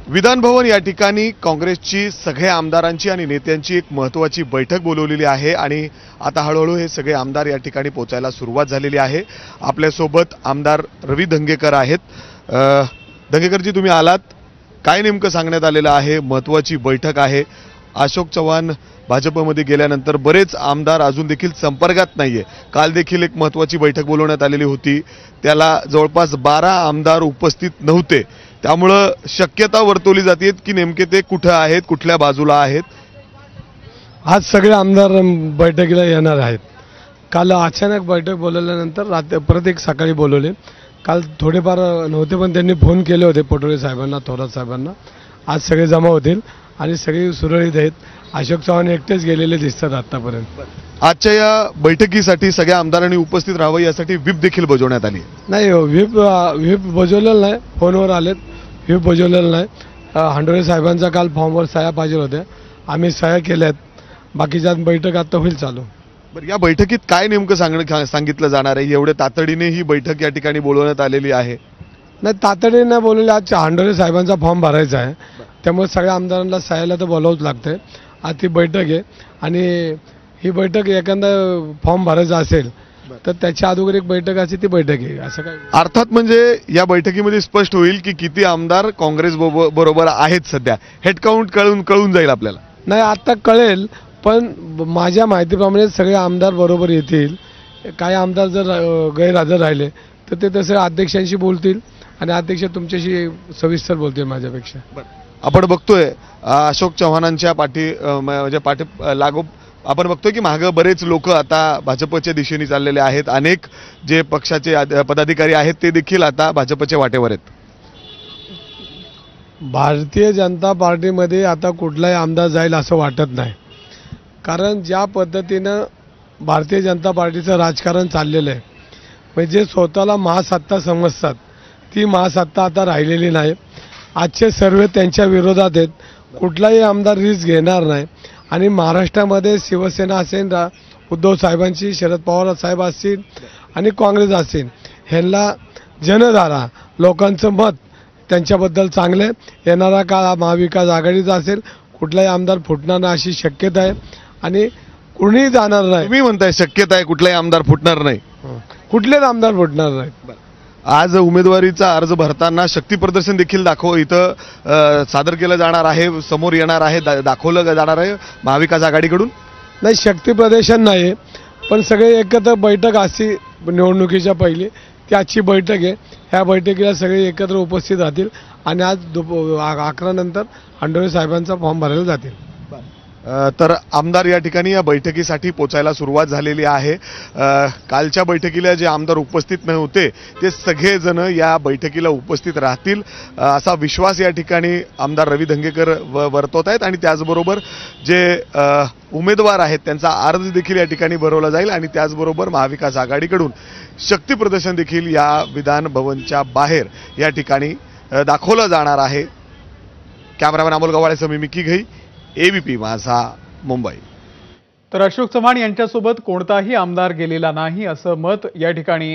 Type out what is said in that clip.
विधान भवन या ठिकाणी काँग्रेसची सगळ्या आमदारांची आणि नेत्यांची एक महत्त्वाची बैठक बोलवलेली आहे आणि आता हळूहळू हे सगळे आमदार या ठिकाणी पोहोचायला सुरुवात झालेली आहे। आपल्यासोबत आमदार रवी धंगेकर आहेत। धंगेकरजी, तुम्ही आलात, काय नेमकं सांगण्यात आलेलं आहे? महत्त्वाची बैठक आहे। अशोक चव्हाण भाजपमध्ये गेल्यानंतर बरेच आमदार अजून देखील संपर्कात नाहीये। काल देखील एक महत्त्वाची बैठक बोलवण्यात आलेली होती, त्याला जवळपास 12 आमदार उपस्थित नव्हते। त्यामुळे शक्यता वर्तवली जाते की नेमके ते कुठे आहेत, कुठल्या बाजूला आहेत? आज सगळे आमदार बैठकीला येणार आहेत। काल अचानक बैठक बोलवल्यानंतर परत एक सकाळी बोलवले। काल थोडेफार नव्हते पण त्यांनी फोन केले होते पटोले साहेबांना, थोरात साहेबांना। आज सगळे जमा होतील आणि सगळे सुरळीत आहेत। अशोक चव्हाण एकटेच गेलेले दिसतात आतापर्यंत। आजच्या या बैठकीसाठी सगळ्या आमदारांनी उपस्थित राहावं यासाठी व्हिप देखील बजावण्यात आली नाही। व्हिप बजावलेलं नाही, फोनवर आलेत, व्हिप बजावलेलं नाही। हांडोरे साहेबांचा काल फॉर्मवर सह्या पाहिजे होत्या, आम्ही सह्या केल्यात। बाकीच्या बैठक आता होईल चालू। बरं, या बैठकीत काय नेमकं सांगितलं जाणार आहे? एवढे तातडीने ही बैठक या ठिकाणी बोलवण्यात आलेली आहे? नाही, तातडीने नाही बोलवले। आज हांडोरे साहेबांचा फॉर्म भरायचा आहे, त्यामुळे सगळ्या आमदारांना सह्याला तर बोलावंच लागतंय। आज ती बैठक आहे आणि ही बैठक एखादा फॉर्म भरायचा असेल तर त्याच्या अगोदर एक बैठक असते, ती बैठक आहे। असं काय अर्थात म्हणजे या बैठकीमध्ये स्पष्ट होईल की किती आमदार काँग्रेस बरोबर आहेत सध्या। हेडकाउंट कळून जाईल आपल्याला? नाही, आता कळेल, पण माझ्या माहितीप्रमाणे सगळे आमदार बरोबर येतील। काही आमदार जर गैरहजर राहिले तर ते तसं अध्यक्षांशी बोलतील आणि अध्यक्ष तुमच्याशी सविस्तर बोलतील माझ्यापेक्षा। आपण बघतोय अशोक चव्हाणांच्या पाठी लागो आपण बघतोय की मागे बरेच लोक आता भाजपच्या दिशेने चाललेले आहेत। अनेक जे पक्षाचे पदाधिकारी आहेत ते देखील आता भाजपच्या वाटेवर आहेत। भारतीय जनता पार्टीमध्ये आता कुठलाही आमदार जाईल असं वाटत नाही, कारण ज्या पद्धतीनं भारतीय जनता पार्टीचं राजकारण चाललेलं आहे, म्हणजे स्वतःला महासत्ता समजतात, ती महासत्ता आता राहिलेली नाही। आजचे सर्वे त्यांच्या विरोधात आहेत। कुठलाही आमदार रिस्क घेणार नाही आणि महाराष्ट्रामध्ये शिवसेना असेल, उद्धव साहेबांची, शरद पवार साहेब असतील आणि काँग्रेस असेल, ह्यांना जनधारा लोकांचं मत त्यांच्याबद्दल चांगले। येणारा काळ महाविकास आघाडीचा असेल, कुठलाही आमदार फुटणार नाही अशी शक्यता आहे आणि कुणीही जाणार नाही। तुम्ही म्हणताय शक्यता आहे कुठलाही आमदार फुटणार नाही? कुठलेच आमदार फुटणार नाहीत। आज उमेदवारीचा अर्ज भरताना शक्ती प्रदर्शन देखील इथं सादर केलं जाणार आहे, समोर येणार आहे, दाखवलं जाणार आहे महाविकास आघाडीकडून? नाही, शक्ती प्रदर्शन नाही, पण सगळे एकत्र बैठक असती निवडणुकीच्या पहिली, ती आजची बैठक आहे। ह्या बैठकीला सगळे एकत्र उपस्थित राहतील आणि आज 11 नंतर हांडोरे साहेबांचा फॉर्म भरायला जातील। तर आमदार या ठिकाणी या बैठकीसाठी पोचायला सुरुवात झालेली आहे। कालच्या बैठकीला जे आमदार उपस्थित नव्हते ते सगळेजण या बैठकीला उपस्थित राहतील असा विश्वास या ठिकाणी आमदार रवी धंगेकर वर्तवत आहेत आणि त्याचबरोबर जे उमेदवार आहेत त्यांचा अर्ज देखील या ठिकाणी भरवला जाईल आणि त्याचबरोबर महाविकास आघाडीकडून शक्ती प्रदर्शन देखील या विधान भवनच्या बाहेर या ठिकाणी दाखवलं जाणार आहे। कॅमेरामॅन अमोल गवाळेसह मी मिकी घई, एबीपी माझा, मुंबई। तर अशोक चव्हाण यांच्यासोबत कोणताही आमदार गेलेला नाही असं मत या ठिकाणी